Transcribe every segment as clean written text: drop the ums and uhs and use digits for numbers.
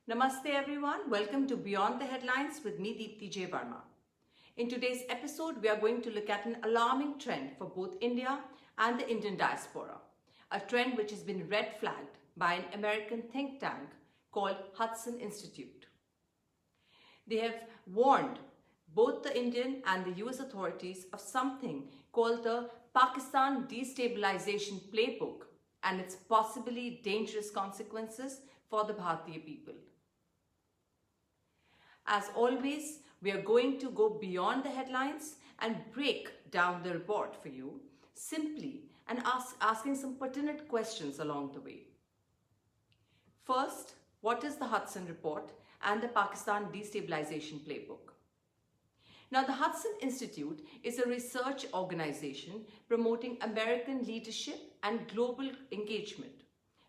Namaste everyone, welcome to Beyond the Headlines with me Deepti J. Verma. In today's episode, we are going to look at an alarming trend for both India and the Indian diaspora, a trend which has been red flagged by an American think tank called Hudson Institute. They have warned both the Indian and the US authorities of something called the Pakistan Destabilization Playbook and its possibly dangerous consequences for the Bharatiya people. As always, we are going to go beyond the headlines and break down the report for you simply and asking some pertinent questions along the way. First, what is the Hudson report and the Pakistan Destabilization Playbook? Now, the Hudson Institute is a research organization promoting American leadership and global engagement.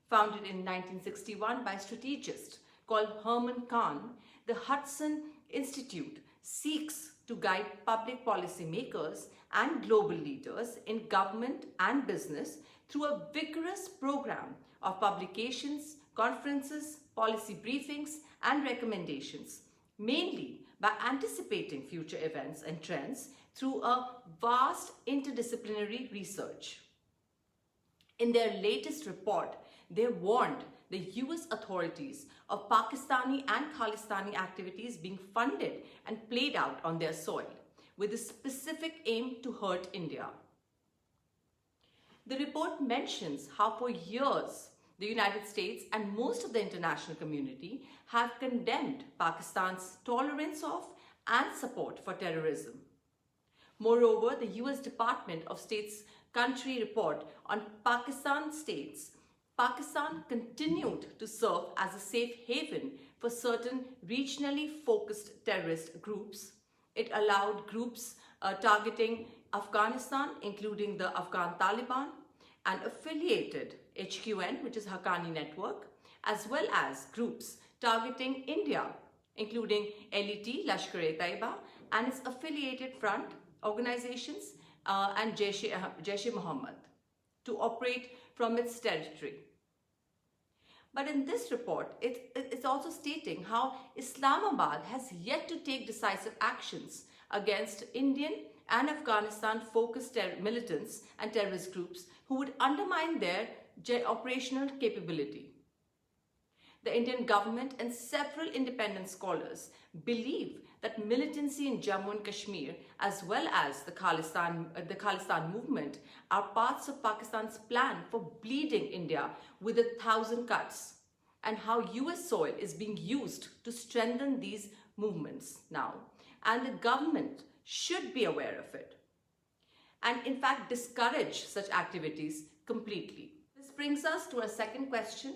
Founded in 1961 by a strategist called Herman Kahn, the Hudson Institute seeks to guide public policy makers and global leaders in government and business through a vigorous program of publications, conferences, policy briefings, and recommendations, mainly by anticipating future events and trends through a vast interdisciplinary research. In their latest report, they warned the US authorities of Pakistani and Khalistani activities being funded and played out on their soil with a specific aim to hurt India. The report mentions how for years the United States and most of the international community have condemned Pakistan's tolerance of and support for terrorism. Moreover, the US Department of State's country report on Pakistan states Pakistan continued to serve as a safe haven for certain regionally focused terrorist groups. It allowed groups targeting Afghanistan, including the Afghan Taliban, and affiliated HQN, which is Haqqani Network, as well as groups targeting India, including LET, Lashkar-e-Taiba, and its affiliated front organizations and Jaish-e-Mohammed to operate from its territory. But in this report, it's also stating how Islamabad has yet to take decisive actions against Indian and Afghanistan-focused militants and terrorist groups who would undermine their operational capability. The Indian government and several independent scholars believe that militancy in Jammu and Kashmir, as well as the Khalistan movement, are parts of Pakistan's plan for bleeding India with 1,000 cuts, and how US soil is being used to strengthen these movements now. And the government should be aware of it and in fact discourage such activities completely. This brings us to our second question.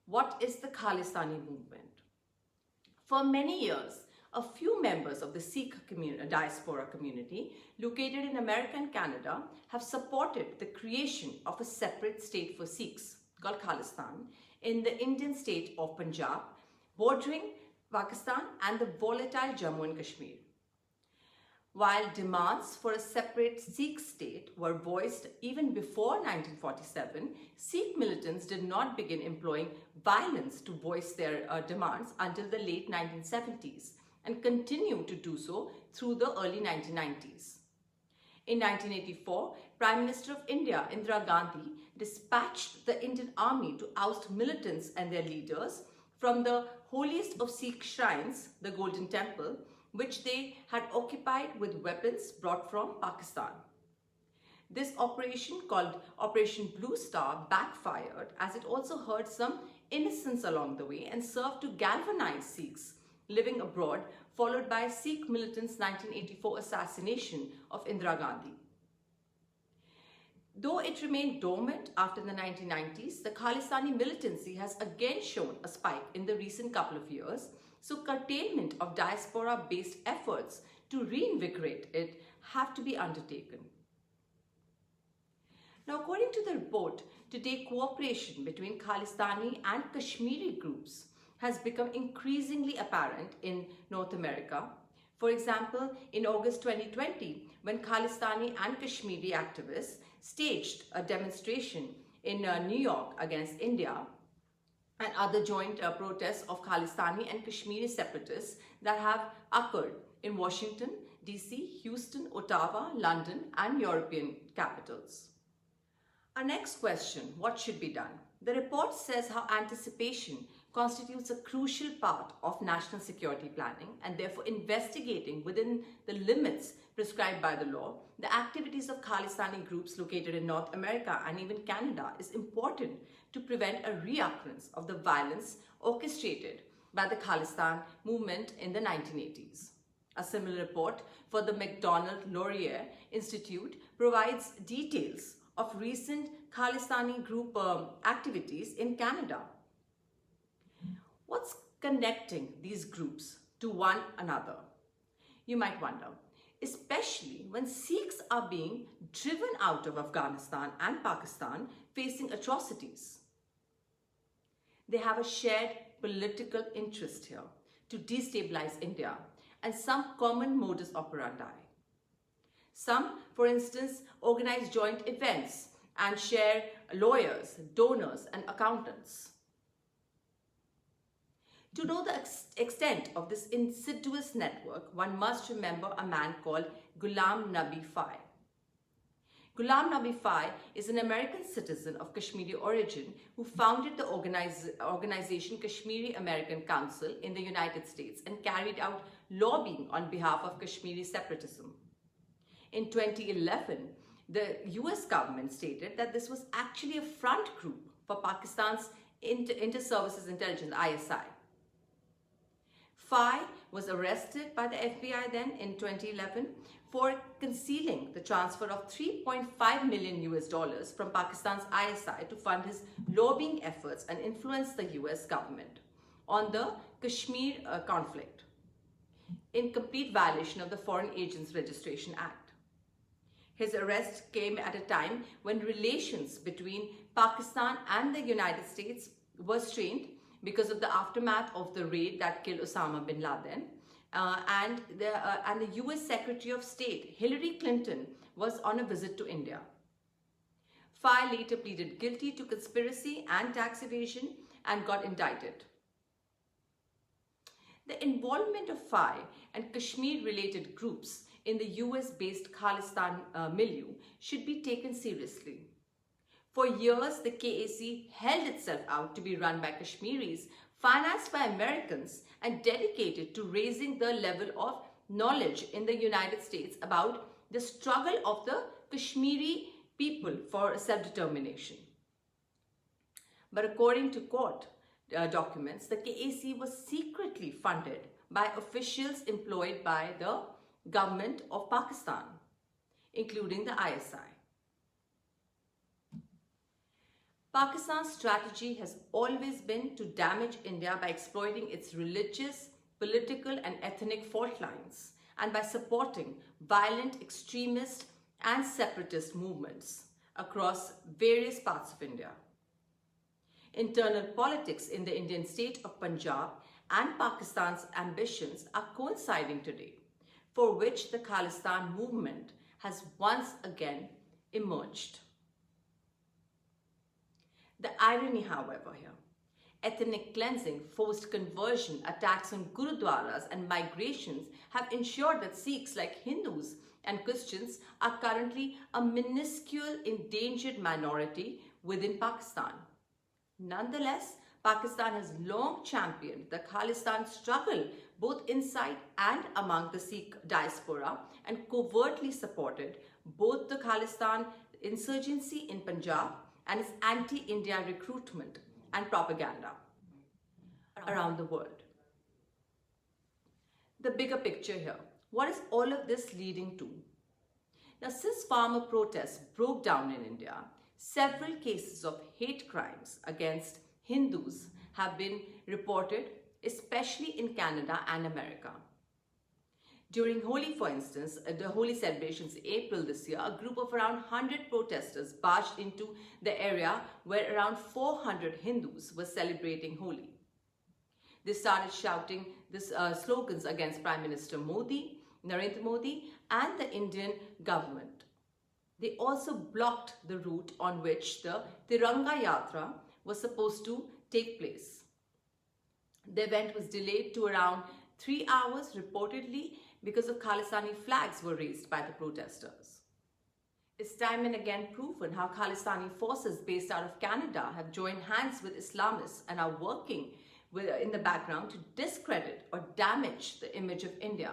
What is the Khalistani movement? For many years, a few members of the Sikh diaspora community located in America and Canada have supported the creation of a separate state for Sikhs called Khalistan in the Indian state of Punjab, bordering Pakistan and the volatile Jammu and Kashmir. While demands for a separate Sikh state were voiced even before 1947, Sikh militants did not begin employing violence to voice their demands until the late 1970s and continued to do so through the early 1990s. In 1984, Prime Minister of India, Indira Gandhi, dispatched the Indian Army to oust militants and their leaders from the holiest of Sikh shrines, the Golden Temple, which they had occupied with weapons brought from Pakistan. This operation, called Operation Blue Star, backfired as it also hurt some innocents along the way and served to galvanize Sikhs living abroad, followed by Sikh militants' 1984 assassination of Indira Gandhi. Though it remained dormant after the 1990s, the Khalistani militancy has again shown a spike in the recent couple of years, so curtailment of diaspora-based efforts to reinvigorate it have to be undertaken. Now, according to the report, today cooperation between Khalistani and Kashmiri groups has become increasingly apparent in North America. For example, in August 2020, when Khalistani and Kashmiri activists staged a demonstration in New York against India, and other joint protests of Khalistani and Kashmiri separatists that have occurred in Washington, DC, Houston, Ottawa, London, and European capitals. Our next question, what should be done? The report says how anticipation constitutes a crucial part of national security planning, and therefore investigating within the limits prescribed by the law the activities of Khalistani groups located in North America and even Canada is important to prevent a reoccurrence of the violence orchestrated by the Khalistan movement in the 1980s. A similar report for the MacDonald-Laurier Institute provides details of recent Khalistani group activities in Canada. What's connecting these groups to one another? You might wonder, especially when Sikhs are being driven out of Afghanistan and Pakistan facing atrocities. They have a shared political interest here to destabilize India and some common modus operandi. Some, for instance, organize joint events and share lawyers, donors, and accountants. To know the extent of this insidious network, one must remember a man called Ghulam Nabi Fai. Ghulam Nabi Fai is an American citizen of Kashmiri origin who founded the organization Kashmiri American Council in the United States and carried out lobbying on behalf of Kashmiri separatism. In 2011, the US government stated that this was actually a front group for Pakistan's Inter-Services Intelligence, ISI. Fai was arrested by the FBI then in 2011 for concealing the transfer of $3.5 million US from Pakistan's ISI to fund his lobbying efforts and influence the US government on the Kashmir conflict, in complete violation of the Foreign Agents Registration Act. His arrest came at a time when relations between Pakistan and the United States were strained because of the aftermath of the raid that killed Osama bin Laden. And the US Secretary of State, Hillary Clinton, was on a visit to India. Fai later pleaded guilty to conspiracy and tax evasion and got indicted. The involvement of Fai and Kashmir-related groups in the US-based Khalistan milieu should be taken seriously. For years, the KAC held itself out to be run by Kashmiris, financed by Americans, and dedicated to raising the level of knowledge in the United States about the struggle of the Kashmiri people for self-determination. But according to court documents, the KAC was secretly funded by officials employed by the government of Pakistan, including the ISI. Pakistan's strategy has always been to damage India by exploiting its religious, political, and ethnic fault lines, and by supporting violent extremist and separatist movements across various parts of India. Internal politics in the Indian state of Punjab and Pakistan's ambitions are coinciding today, for which the Khalistan movement has once again emerged. The irony, however, here, ethnic cleansing, forced conversion, attacks on gurudwaras, and migrations have ensured that Sikhs, like Hindus and Christians, are currently a minuscule endangered minority within Pakistan. Nonetheless, Pakistan has long championed the Khalistan struggle both inside and among the Sikh diaspora and covertly supported both the Khalistan insurgency in Punjab and its anti-India recruitment and propaganda around the world. The bigger picture here. What is all of this leading to? Now, since farmer protests broke down in India, several cases of hate crimes against Hindus have been reported, especially in Canada and America. During Holi, for instance, the Holi celebrations in April this year, a group of around 100 protesters barged into the area where around 400 Hindus were celebrating Holi. They started shouting slogans against Prime Minister Modi, Narendra Modi, and the Indian government. They also blocked the route on which the Tiranga Yatra was supposed to take place. The event was delayed to around 3 hours reportedly because of Khalistani flags were raised by the protesters. It's time and again proven how Khalistani forces based out of Canada have joined hands with Islamists and are working in the background to discredit or damage the image of India.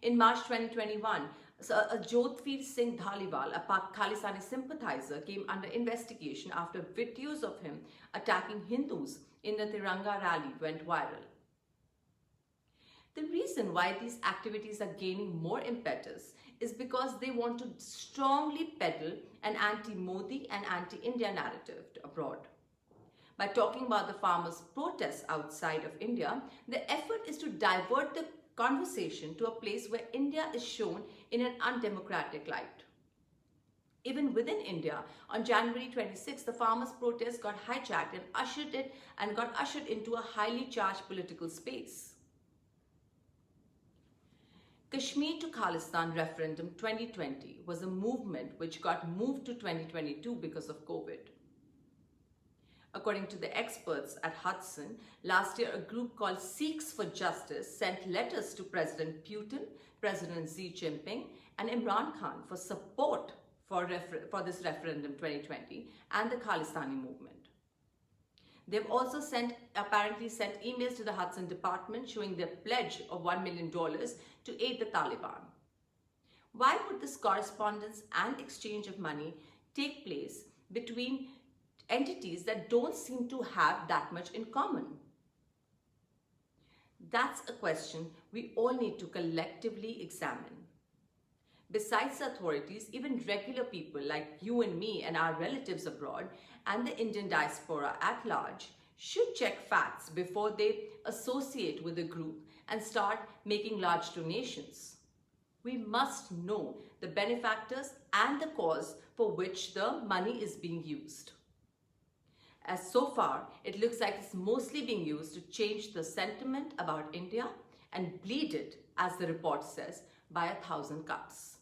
In March 2021, a Jodhveer Singh Dhaliwal, a Khalistani sympathizer, came under investigation after videos of him attacking Hindus in the Tiranga rally went viral. The reason why these activities are gaining more impetus is because they want to strongly peddle an anti-Modi and anti-India narrative abroad. By talking about the farmers' protests outside of India, the effort is to divert the conversation to a place where India is shown in an undemocratic light. Even within India, on January 26, the farmers' protest got hijacked and got ushered into a highly charged political space. Kashmir to Khalistan referendum 2020 was a movement which got moved to 2022 because of COVID. According to the experts at Hudson, last year a group called Sikhs for Justice sent letters to President Putin, President Xi Jinping and Imran Khan for support for this referendum 2020 and the Khalistani movement. They've also apparently sent emails to the Hudson department showing their pledge of $1 million to aid the Taliban. Why would this correspondence and exchange of money take place between entities that don't seem to have that much in common? That's a question we all need to collectively examine. Besides the authorities, even regular people like you and me and our relatives abroad and the Indian diaspora at large should check facts before they associate with a group and start making large donations. We must know the benefactors and the cause for which the money is being used. As so far, it looks like it's mostly being used to change the sentiment about India and bleed it, as the report says, by 1,000 cuts.